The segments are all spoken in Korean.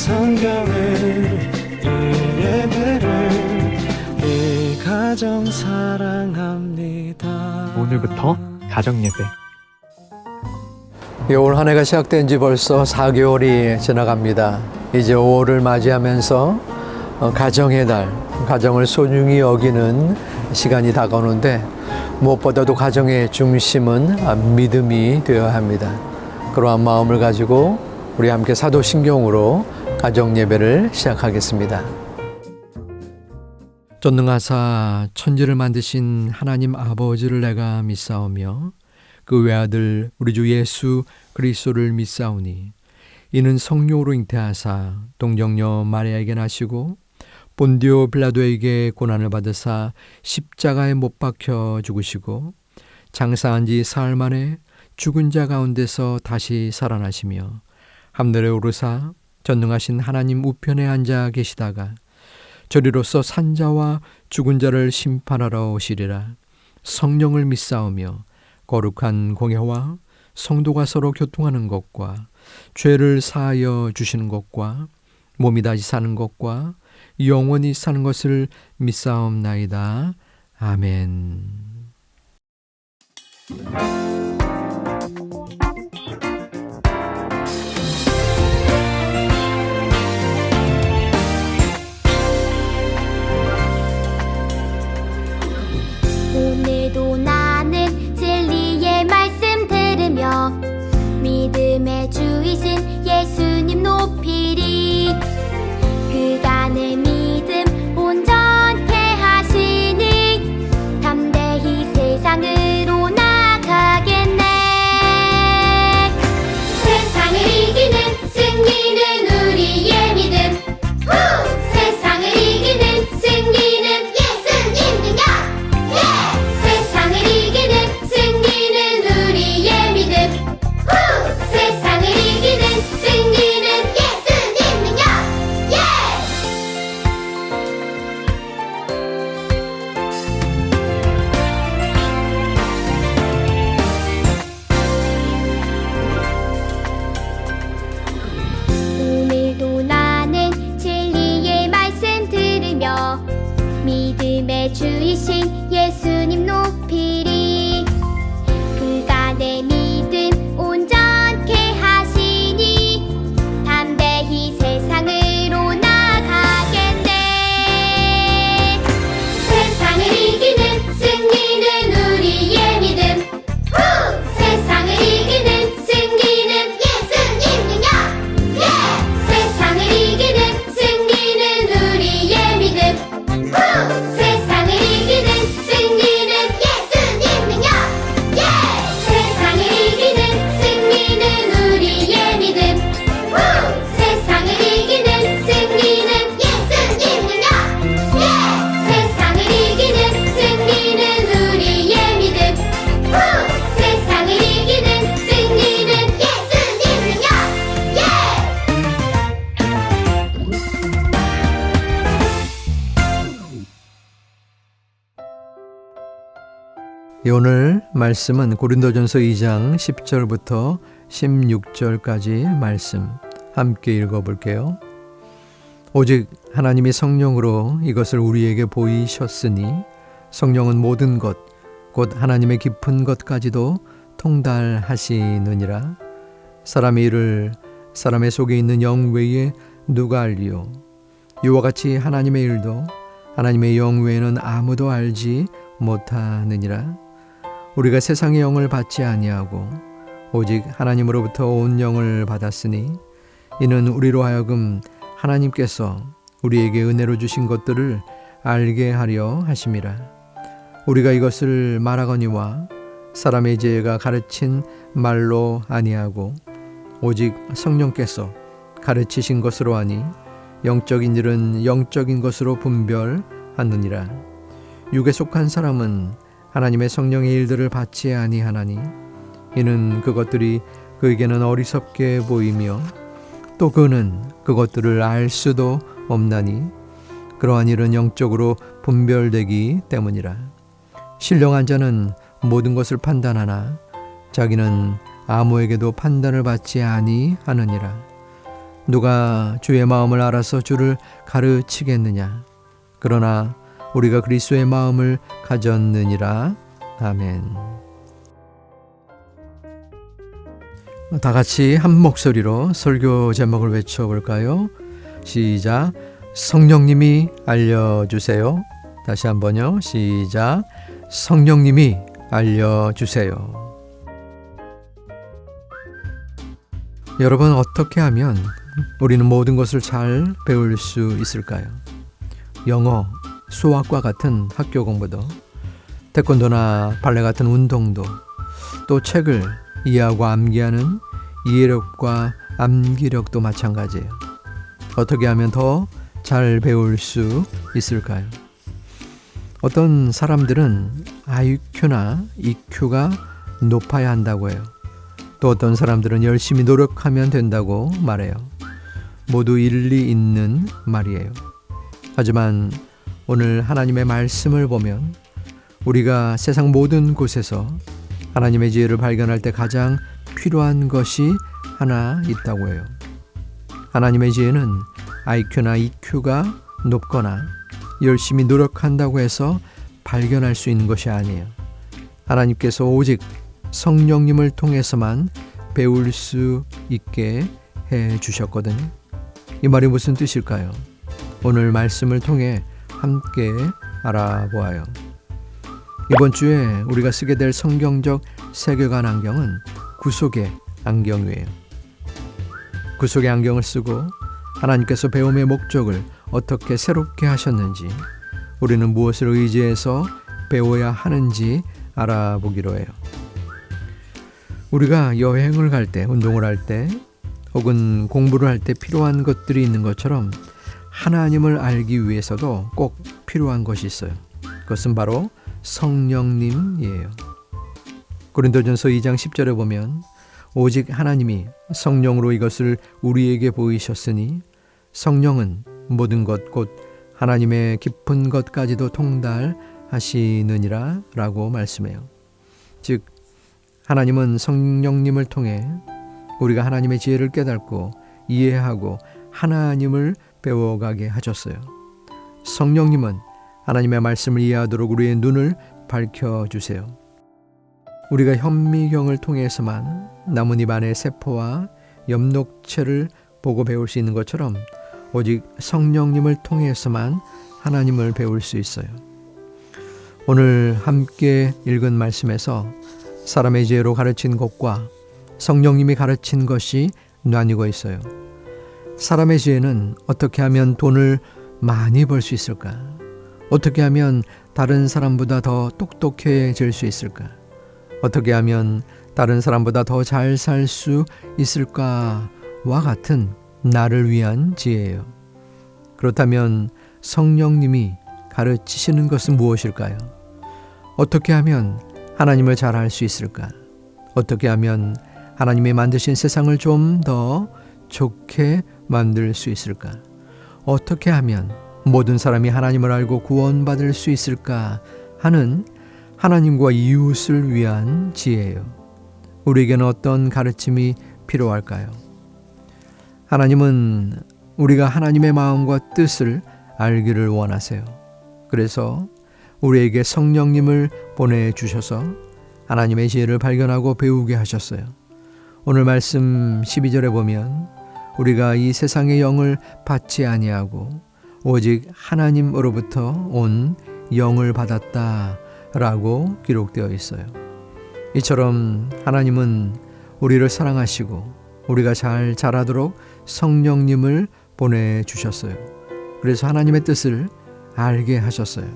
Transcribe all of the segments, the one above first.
성경을 이 예배를 이 가정 사랑합니다. 오늘부터 가정예배. 올 한 해가 시작된 지 벌써 4개월이 지나갑니다. 이제 5월을 맞이하면서 가정의 달, 가정을 소중히 여기는 시간이 다가오는데 무엇보다도 가정의 중심은 믿음이 되어야 합니다. 그러한 마음을 가지고 우리 함께 사도신경으로 가정 예배를 시작하겠습니다. 전능하사 천지를 만드신 하나님 아버지를 내가 믿사오며 그 외아들 우리 주 예수 그리스도를 믿사오니 이는 성령으로 잉태하사 동정녀 마리아에게 나시고 본디오 빌라도에게 고난을 받으사 십자가에 못 박혀 죽으시고 장사한 지 사흘 만에 죽은 자 가운데서 다시 살아나시며 하늘에 오르사 전능하신 하나님 우편에 앉아 계시다가 저리로서 산자와 죽은 자를 심판하러 오시리라. 성령을 믿사오며 거룩한 공회와 성도가 서로 교통하는 것과 죄를 사하여 주시는 것과 몸이 다시 사는 것과 영원히 사는 것을 믿사옵나이다. 아멘. 오늘도 나는 진리의 말씀 들으며 믿음의 주이신 예수님 높이리. 그가 내 믿음 온전케 하시니 담대히 세상으로 나가겠네. 세상을 이기는 승리는 우리의 믿음. 세상을 이기는 승리는 예수님 능력. 세상을 이기는 승리는 우리의 믿음. 세상을 이기는 승리는 예수님 능력. 오늘도 나는 진리의 말씀 들으며 믿음의 주이신 예수님 높이리. 그가 내 믿음 온전케 하시니 담대히 세상으로 나가겠네. 세상을 이기는 승리는 우리의 믿음. 세상을 이기는 승리는 예수님 능력. 세상을 이기는 승리는 우리의 믿음. 세상을 이기는 승리는 예수님 능력. 세상을 이기는 승리는 우리의 믿음. 세상을 이기는 승리는 예수님 능력. 세상을 이기는 승리는 우리의 믿음. 세상을 이기는 승리는 예수님 능력. 오늘 말씀은 고린도전서 2장 10절부터 16절까지 말씀 함께 읽어볼게요. 오직 하나님이 성령으로 이것을 우리에게 보이셨으니 성령은 모든 것 곧 하나님의 깊은 것까지도 통달하시느니라. 사람의 일을 사람의 속에 있는 영 외에 누가 알리요? 이와 같이 하나님의 일도 하나님의 영 외에는 아무도 알지 못하느니라. 우리가 세상의 영을 받지 아니하고 오직 하나님으로부터 온 영을 받았으니 이는 우리로 하여금 하나님께서 우리에게 은혜로 주신 것들을 알게 하려 하심이라. 우리가 이것을 말하거니와 사람의 지혜가 가르친 말로 아니하고 오직 성령께서 가르치신 것으로 하니 영적인 일은 영적인 것으로 분별하느니라. 육에 속한 사람은 하나님의 성령의 일들을 받지 아니하나니 이는 그것들이 그에게는 어리석게 보이며 또 그는 그것들을 알 수도 없나니 그러한 일은 영적으로 분별되기 때문이라. 신령한 자는 모든 것을 판단하나 자기는 아무에게도 판단을 받지 아니하느니라. 누가 주의 마음을 알아서 주를 가르치겠느냐. 그러나 우리가 그리스도의 마음을 가졌느니라. 아멘. 다 같이 한 목소리로 설교 제목을 외쳐볼까요? 시작. 성령님이 알려주세요. 다시 한번요. 시작. 성령님이 알려주세요. 여러분, 어떻게 하면 우리는 모든 것을 잘 배울 수 있을까요? 영어, 수학과 같은 학교 공부도, 태권도나 발레 같은 운동도, 또 책을 이해하고 암기하는 이해력과 암기력도 마찬가지예요. 어떻게 하면 더 잘 배울 수 있을까요? 어떤 사람들은 IQ나 EQ가 높아야 한다고 해요. 또 어떤 사람들은 열심히 노력하면 된다고 말해요. 모두 일리 있는 말이에요. 하지만 오늘 하나님의 말씀을 보면 우리가 세상 모든 곳에서 하나님의 지혜를 발견할 때 가장 필요한 것이 하나 있다고 해요. 하나님의 지혜는 IQ나 EQ가 높거나 열심히 노력한다고 해서 발견할 수 있는 것이 아니에요. 하나님께서 오직 성령님을 통해서만 배울 수 있게 해 주셨거든요. 이 말이 무슨 뜻일까요? 오늘 말씀을 통해 함께 알아보아요. 이번 주에 우리가 쓰게 될 성경적 세계관 안경은 구속의 안경이에요. 구속의 안경을 쓰고 하나님께서 배움의 목적을 어떻게 새롭게 하셨는지, 우리는 무엇을 의지해서 배워야 하는지 알아보기로 해요. 우리가 여행을 갈 때, 운동을 할 때, 혹은 공부를 할 때 필요한 것들이 있는 것처럼 하나님을 알기 위해서도 꼭 필요한 것이 있어요. 그것은 바로 성령님이에요. 고린도전서 2장 10절에 보면 오직 하나님이 성령으로 이것을 우리에게 보이셨으니 성령은 모든 것 곧 하나님의 깊은 것까지도 통달하시느니라 라고 말씀해요. 즉 하나님은 성령님을 통해 우리가 하나님의 지혜를 깨닫고 이해하고 하나님을 배워가게 하셨어요. 성령님은 하나님의 말씀을 이해하도록 우리의 눈을 밝혀주세요. 우리가 현미경을 통해서만 나뭇잎 안의 세포와 엽록체를 보고 배울 수 있는 것처럼 오직 성령님을 통해서만 하나님을 배울 수 있어요. 오늘 함께 읽은 말씀에서 사람의 지혜로 가르친 것과 성령님이 가르친 것이 나뉘고 있어요. 사람의 지혜는 어떻게 하면 돈을 많이 벌 수 있을까? 어떻게 하면 다른 사람보다 더 똑똑해질 수 있을까? 어떻게 하면 다른 사람보다 더 잘 살 수 있을까와 같은 나를 위한 지혜예요. 그렇다면 성령님이 가르치시는 것은 무엇일까요? 어떻게 하면 하나님을 잘 알 수 있을까? 어떻게 하면 하나님이 만드신 세상을 좀 더 좋게 만들 수 있을까? 어떻게 하면 모든 사람이 하나님을 알고 구원받을 수 있을까 하는 하나님과 이웃을 위한 지혜예요. 우리에게는 어떤 가르침이 필요할까요? 하나님은 우리가 하나님의 마음과 뜻을 알기를 원하세요. 그래서 우리에게 성령님을 보내주셔서 하나님의 지혜를 발견하고 배우게 하셨어요. 오늘 말씀 12절에 보면 우리가 이 세상의 영을 받지 아니하고 오직 하나님으로부터 온 영을 받았다라고 기록되어 있어요. 이처럼 하나님은 우리를 사랑하시고 우리가 잘 자라도록 성령님을 보내주셨어요. 그래서 하나님의 뜻을 알게 하셨어요.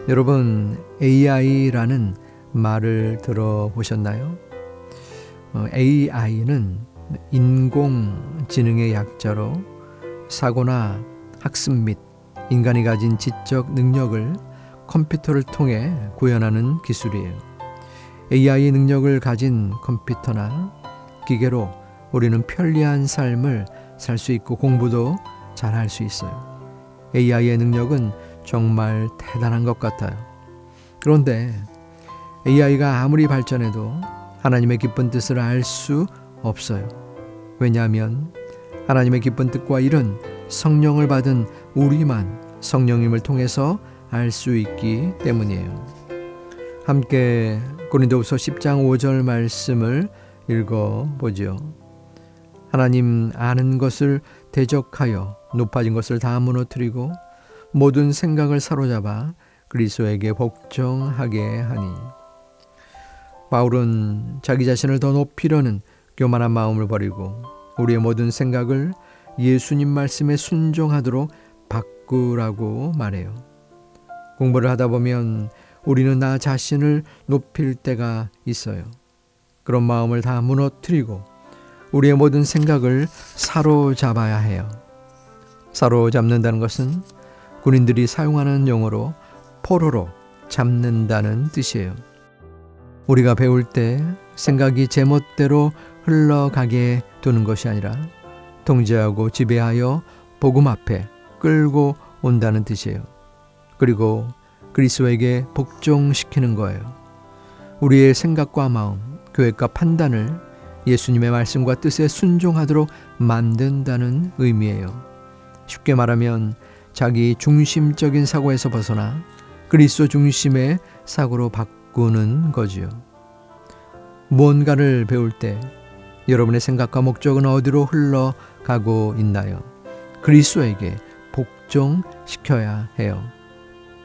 여러분, AI라는 말을 들어보셨나요? AI는 인공지능의 약자로 사고나 학습 및 인간이 가진 지적 능력을 컴퓨터를 통해 구현하는 기술이에요. AI 능력을 가진 컴퓨터나 기계로 우리는 편리한 삶을 살 수 있고 공부도 잘 할 수 있어요. AI의 능력은 정말 대단한 것 같아요. 그런데 AI가 아무리 발전해도 하나님의 깊은 뜻을 알 수 없어요. 왜냐하면 하나님의 기쁜 뜻과 일은 성령을 받은 우리만 성령님을 통해서 알 수 있기 때문이에요. 함께 고린도후서 10장 5절 말씀을 읽어보죠. 하나님 아는 것을 대적하여 높아진 것을 다 무너뜨리고 모든 생각을 사로잡아 그리스도에게 복종하게 하니. 바울은 자기 자신을 더 높이려는 교만한 마음을 버리고 우리의 모든 생각을 예수님 말씀에 순종하도록 바꾸라고 말해요. 공부를 하다 보면 우리는 나 자신을 높일 때가 있어요. 그런 마음을 다 무너뜨리고 우리의 모든 생각을 사로잡아야 해요. 사로잡는다는 것은 군인들이 사용하는 용어로 포로로 잡는다는 뜻이에요. 우리가 배울 때 생각이 제멋대로 흘러가게 두는 것이 아니라 통제하고 지배하여 복음 앞에 끌고 온다는 뜻이에요. 그리고 그리스도에게 복종시키는 거예요. 우리의 생각과 마음, 계획과 판단을 예수님의 말씀과 뜻에 순종하도록 만든다는 의미예요. 쉽게 말하면 자기 중심적인 사고에서 벗어나 그리스도 중심의 사고로 바꾸는 거지요. 무언가를 배울 때 여러분의 생각과 목적은 어디로 흘러가고 있나요? 그리스도에게 복종시켜야 해요.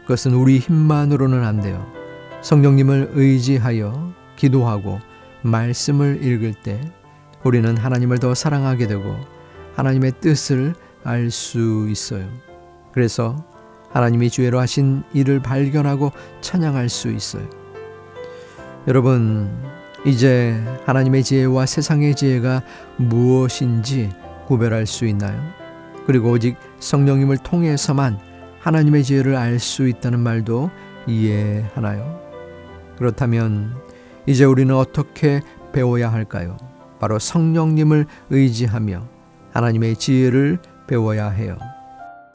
그것은 우리 힘만으로는 안 돼요. 성령님을 의지하여 기도하고 말씀을 읽을 때 우리는 하나님을 더 사랑하게 되고 하나님의 뜻을 알 수 있어요. 그래서 하나님이 주애로 하신 일을 발견하고 찬양할 수 있어요. 여러분, 이제 하나님의 지혜와 세상의 지혜가 무엇인지 구별할 수 있나요? 그리고 오직 성령님을 통해서만 하나님의 지혜를 알 수 있다는 말도 이해하나요? 그렇다면 이제 우리는 어떻게 배워야 할까요? 바로 성령님을 의지하며 하나님의 지혜를 배워야 해요.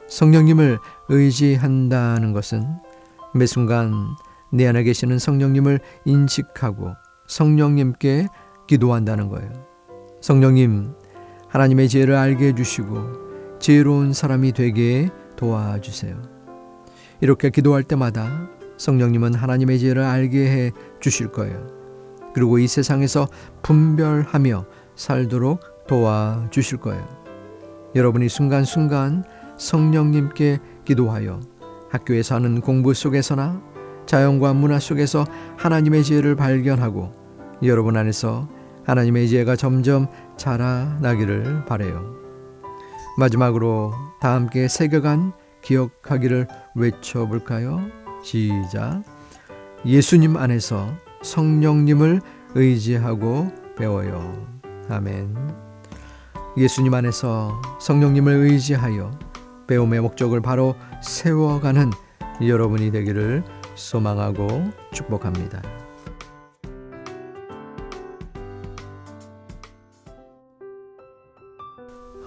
성령님을 의지한다는 것은 매 순간 내 안에 계시는 성령님을 인식하고 성령님께 기도한다는 거예요. 성령님, 하나님의 지혜를 알게 해주시고 지혜로운 사람이 되게 도와주세요. 이렇게 기도할 때마다 성령님은 하나님의 지혜를 알게 해 주실 거예요. 그리고 이 세상에서 분별하며 살도록 도와주실 거예요. 여러분이 순간순간 성령님께 기도하여 학교에서 하는 공부 속에서나 자연과 문화 속에서 하나님의 지혜를 발견하고 여러분 안에서 하나님의 지혜가 점점 자라나기를 바라요. 마지막으로 다 함께 새겨간 기억하기를 외쳐볼까요? 시작. 예수님 안에서 성령님을 의지하고 배워요. 아멘. 예수님 안에서 성령님을 의지하여 배움의 목적을 바로 세워가는 여러분이 되기를 소망하고 축복합니다.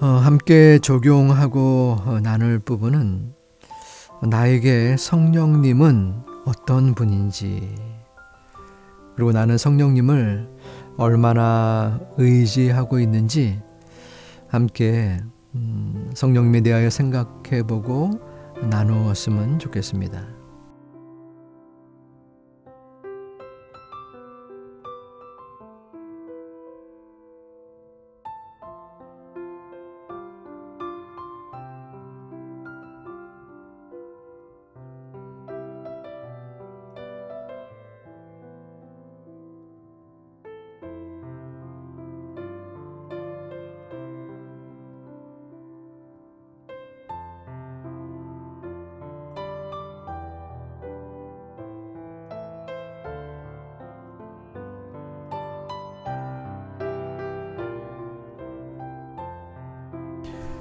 함께 적용하고 나눌 부분은 나에게 성령님은 어떤 분인지, 그리고 나는 성령님을 얼마나 의지하고 있는지 함께 성령님에 대하여 생각해보고 나누었으면 좋겠습니다.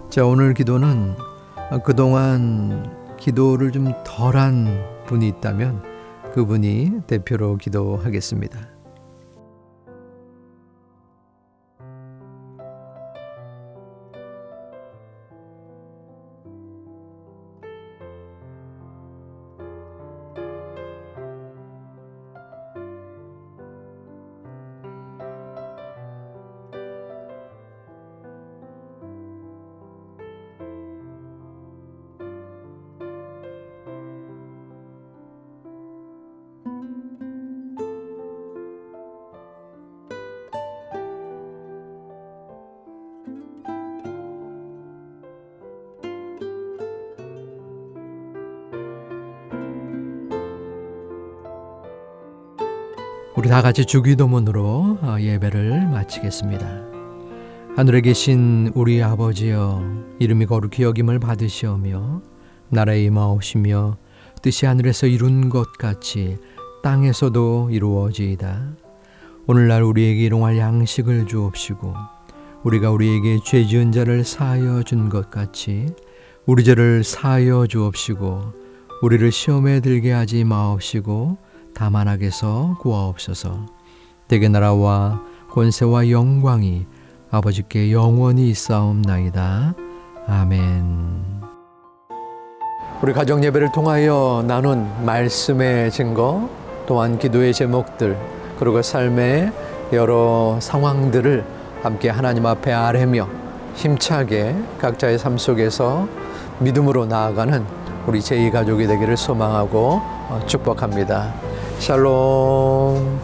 자, 오늘 기도는 그동안 기도를 좀 덜한 분이 있다면 그분이 대표로 기도하겠습니다. 우리 다 같이 주기도문으로 예배를 마치겠습니다. 하늘에 계신 우리 아버지여, 이름이 거룩히 여김을 받으시오며 나라에 임하옵시며 뜻이 하늘에서 이룬 것 같이 땅에서도 이루어지이다. 오늘날 우리에게 일용할 양식을 주옵시고 우리가 우리에게 죄 지은 자를 사하여 준 것 같이 우리 죄를 사하여 주옵시고 우리를 시험에 들게 하지 마옵시고 다만 악에서 구하옵소서. 대개 나라와 권세와 영광이 아버지께 영원히 있사옵나이다. 아멘. 우리 가정 예배를 통하여 나눈 말씀의 증거, 또한 기도의 제목들, 그리고 삶의 여러 상황들을 함께 하나님 앞에 아뢰며 힘차게 각자의 삶 속에서 믿음으로 나아가는 우리 제2가족이 되기를 소망하고 축복합니다. 샬롬.